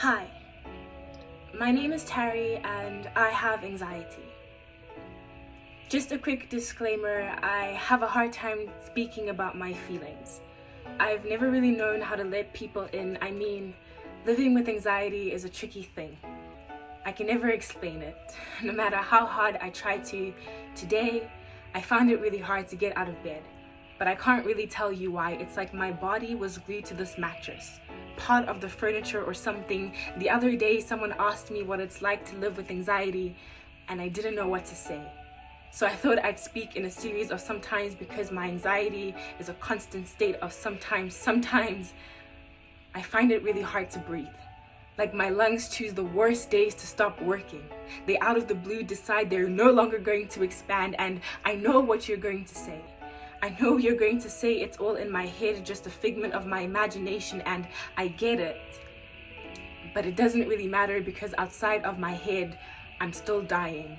Hi, my name is Terry and I have anxiety. Just a quick disclaimer, I have a hard time speaking about my feelings. I've never really known how to let people in. Living with anxiety is a tricky thing. I can never explain it, no matter how hard I try to. Today, I found it really hard to get out of bed, but I can't really tell you why. It's like my body was glued to this mattress, part of the furniture or something. The other day, someone asked me what it's like to live with anxiety, and I didn't know what to say. So I thought I'd speak in a series of sometimes, because my anxiety is a constant state of sometimes. Sometimes I find it really hard to breathe. Like my lungs choose the worst days to stop working. They out of the blue decide they're no longer going to expand, and I know what you're going to say. I know you're going to say it's all in my head, just a figment of my imagination, and I get it. But it doesn't really matter, because outside of my head, I'm still dying.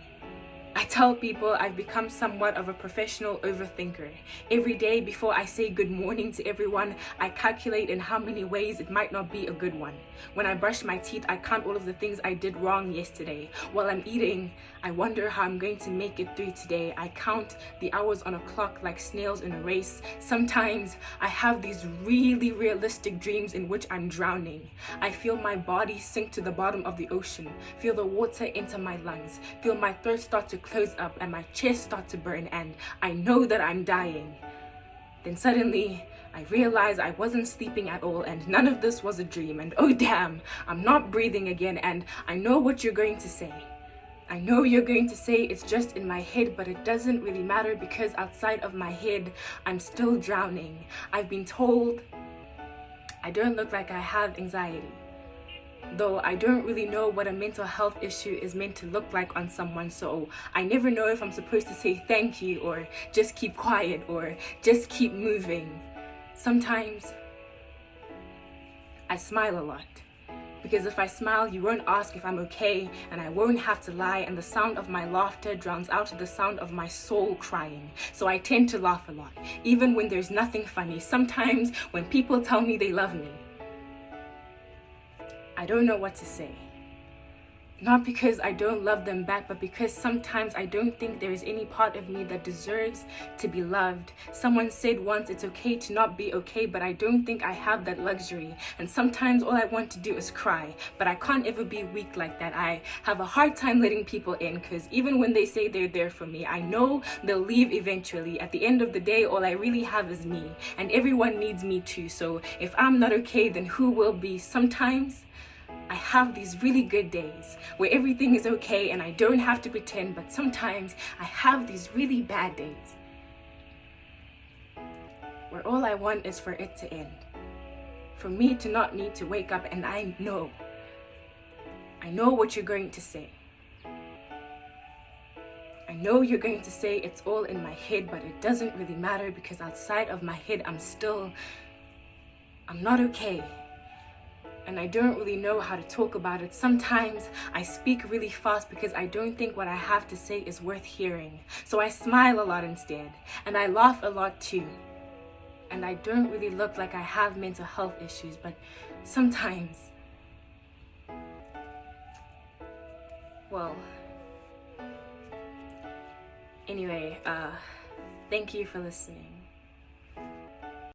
I tell people I've become somewhat of a professional overthinker. Every day before I say good morning to everyone, I calculate in how many ways it might not be a good one. When I brush my teeth, I count all of the things I did wrong yesterday. While I'm eating, I wonder how I'm going to make it through today. I count the hours on a clock like snails in a race. Sometimes I have these really realistic dreams in which I'm drowning. I feel my body sink to the bottom of the ocean, feel the water enter my lungs, feel my throat start to close up and my chest start to burn, and I know that I'm dying. Then suddenly I realize I wasn't sleeping at all, and none of this was a dream, and oh damn, I'm not breathing again. And I know what you're going to say. I know you're going to say it's just in my head, but it doesn't really matter, because outside of my head, I'm still drowning. I've been told I don't look like I have anxiety, though I don't really know what a mental health issue is meant to look like on someone, so I never know if I'm supposed to say thank you, or just keep quiet, or just keep moving. Sometimes I smile a lot, because if I smile, you won't ask if I'm okay, and I won't have to lie, and the sound of my laughter drowns out the sound of my soul crying. So I tend to laugh a lot, even when there's nothing funny. Sometimes when people tell me they love me, I don't know what to say. Not because I don't love them back, but because sometimes I don't think there is any part of me that deserves to be loved. Someone said once it's okay to not be okay, but I don't think I have that luxury. And sometimes all I want to do is cry, but I can't ever be weak like that. I have a hard time letting people in, because even when they say they're there for me, I know they'll leave eventually. At the end of the day, all I really have is me, and everyone needs me too. So if I'm not okay, then who will be? Sometimes I have these really good days where everything is okay and I don't have to pretend, but sometimes I have these really bad days where all I want is for it to end, for me to not need to wake up. And I know what you're going to say. I know you're going to say it's all in my head, but it doesn't really matter, because outside of my head, I'm not okay. And I don't really know how to talk about it. Sometimes I speak really fast because I don't think what I have to say is worth hearing. So I smile a lot instead, and I laugh a lot too. And I don't really look like I have mental health issues, but sometimes, well, anyway, thank you for listening.